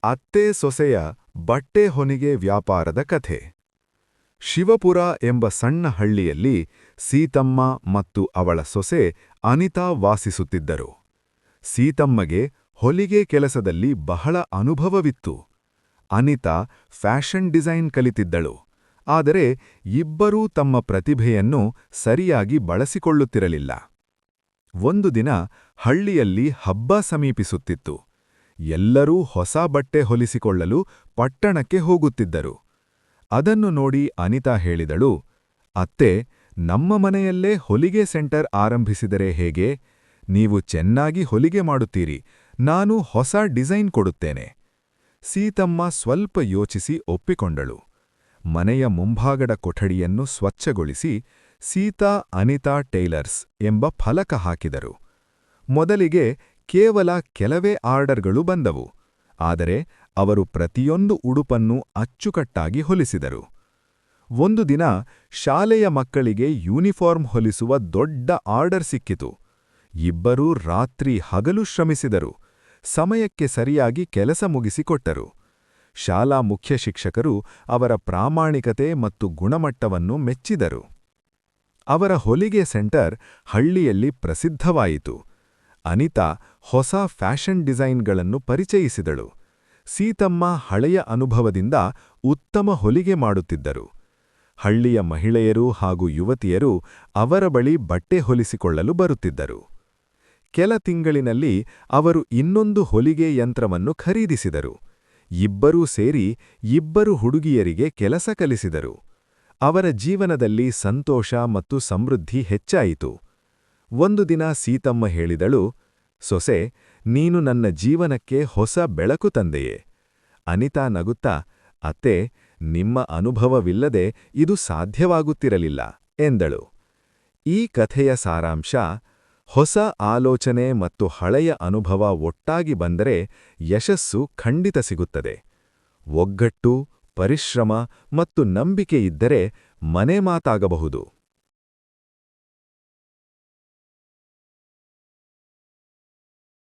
ಅತ್ತೆ ಸೊಸೆಯ ಬಟ್ಟೆ ಹೊನಿಗೆ ವ್ಯಾಪಾರದ ಕಥೆ. ಶಿವಪುರ ಎಂಬ ಸಣ್ಣ ಹಳ್ಳಿಯಲ್ಲಿ ಸೀತಮ್ಮ ಮತ್ತು ಅವಳ ಸೊಸೆ ಅನಿತಾ ವಾಸಿಸುತ್ತಿದ್ದರು. ಸೀತಮ್ಮಗೆ ಹೊಲಿಗೆ ಕೆಲಸದಲ್ಲಿ ಬಹಳ ಅನುಭವವಿತ್ತು. ಅನಿತಾ ಫ್ಯಾಷನ್ ಡಿಸೈನ್ ಕಲಿತಿದ್ದಳು. ಆದರೆ ಇಬ್ಬರೂ ತಮ್ಮ ಪ್ರತಿಭೆಯನ್ನು ಸರಿಯಾಗಿ ಬಳಸಿಕೊಳ್ಳುತ್ತಿರಲಿಲ್ಲ. ಒಂದು ದಿನ ಹಳ್ಳಿಯಲ್ಲಿ ಹಬ್ಬ ಸಮೀಪಿಸುತ್ತಿತ್ತು. ಎಲ್ಲರೂ ಹೊಸ ಬಟ್ಟೆ ಹೊಲಿಸಿಕೊಳ್ಳಲು ಪಟ್ಟಣಕ್ಕೆ ಹೋಗುತ್ತಿದ್ದರು. ಅದನ್ನು ನೋಡಿ ಅನಿತಾ ಹೇಳಿದಳು, ಅತ್ತೆ, ನಮ್ಮ ಮನೆಯಲ್ಲೇ ಹೊಲಿಗೆ ಸೆಂಟರ್ ಆರಂಭಿಸಿದರೆ ಹೇಗೆ? ನೀವು ಚೆನ್ನಾಗಿ ಹೊಲಿಗೆ ಮಾಡುತ್ತೀರಿ, ನಾನು ಹೊಸ ಡಿಸೈನ್ ಕೊಡುತ್ತೇನೆ. ಸೀತಮ್ಮ ಸ್ವಲ್ಪ ಯೋಚಿಸಿ ಒಪ್ಪಿಕೊಂಡಳು. ಮನೆಯ ಮುಂಭಾಗದ ಕೊಠಡಿಯನ್ನು ಸ್ವಚ್ಛಗೊಳಿಸಿ ಸೀತಾ ಅನಿತಾ ಟೈಲರ್ಸ್ ಎಂಬ ಫಲಕ ಹಾಕಿದರು. ಮೊದಲಿಗೆ ಕೇವಲ ಕೆಲವೇ ಆರ್ಡರ್ಗಳು ಬಂದವು. ಆದರೆ ಅವರು ಪ್ರತಿಯೊಂದು ಉಡುಪನ್ನು ಅಚ್ಚುಕಟ್ಟಾಗಿ ಹೊಲಿಸಿದರು. ಒಂದು ದಿನ ಶಾಲೆಯ ಮಕ್ಕಳಿಗೆ ಯೂನಿಫಾರ್ಮ್ ಹೊಲಿಸುವ ದೊಡ್ಡ ಆರ್ಡರ್ ಸಿಕ್ಕಿತು. ಇಬ್ಬರೂ ರಾತ್ರಿ ಹಗಲು ಶ್ರಮಿಸಿದರು. ಸಮಯಕ್ಕೆ ಸರಿಯಾಗಿ ಕೆಲಸ ಮುಗಿಸಿಕೊಟ್ಟರು. ಶಾಲಾ ಮುಖ್ಯ ಶಿಕ್ಷಕರು ಅವರ ಪ್ರಾಮಾಣಿಕತೆ ಮತ್ತು ಗುಣಮಟ್ಟವನ್ನು ಮೆಚ್ಚಿದರು. ಅವರ ಹೊಲಿಗೆ ಸೆಂಟರ್ ಹಳ್ಳಿಯಲ್ಲಿ ಪ್ರಸಿದ್ಧವಾಯಿತು. ಅನಿತಾ ಹೊಸ ಫ್ಯಾಷನ್ ಡಿಸೈನ್ಗಳನ್ನು ಪರಿಚಯಿಸಿದಳು. ಸೀತಮ್ಮ ಹಳೆಯ ಅನುಭವದಿಂದ ಉತ್ತಮ ಹೊಲಿಗೆ ಮಾಡುತ್ತಿದ್ದರು. ಹಳ್ಳಿಯ ಮಹಿಳೆಯರು ಹಾಗೂ ಯುವತಿಯರು ಅವರ ಬಳಿ ಬಟ್ಟೆ ಹೊಲಿಸಿಕೊಳ್ಳಲು ಬರುತ್ತಿದ್ದರು. ಕೆಲ ತಿಂಗಳಿನಲ್ಲಿ ಅವರು ಇನ್ನೊಂದು ಹೊಲಿಗೆ ಯಂತ್ರವನ್ನು ಖರೀದಿಸಿದರು. ಇಬ್ಬರೂ ಸೇರಿ ಇಬ್ಬರು ಹುಡುಗಿಯರಿಗೆ ಕೆಲಸ ಕಲಿಸಿದರು. ಅವರ ಜೀವನದಲ್ಲಿ ಸಂತೋಷ ಮತ್ತು ಸಮೃದ್ಧಿ ಹೆಚ್ಚಾಯಿತು. ಒಂದು ದಿನ ಸೀತಮ್ಮ ಹೇಳಿದಳು, ಸೊಸೆ, ನೀನು ನನ್ನ ಜೀವನಕ್ಕೆ ಹೊಸ ಬೆಳಕು ತಂದೆಯೇ. ಅನಿತಾ ನಗುತ್ತಾ, ಅತ್ತೆ, ನಿಮ್ಮ ಅನುಭವವಿಲ್ಲದೆ ಇದು ಸಾಧ್ಯವಾಗುತ್ತಿರಲಿಲ್ಲ ಎಂದಳು. ಈ ಕಥೆಯ ಸಾರಾಂಶ: ಹೊಸ ಆಲೋಚನೆ ಮತ್ತು ಹಳೆಯ ಅನುಭವ ಒಟ್ಟಾಗಿ ಬಂದರೆ ಯಶಸ್ಸು ಖಂಡಿತ ಸಿಗುತ್ತದೆ. ಒಗ್ಗಟ್ಟು, ಪರಿಶ್ರಮ ಮತ್ತು ನಂಬಿಕೆಯಿದ್ದರೆ ಮನೆ ಮಾತಾಗಬಹುದು.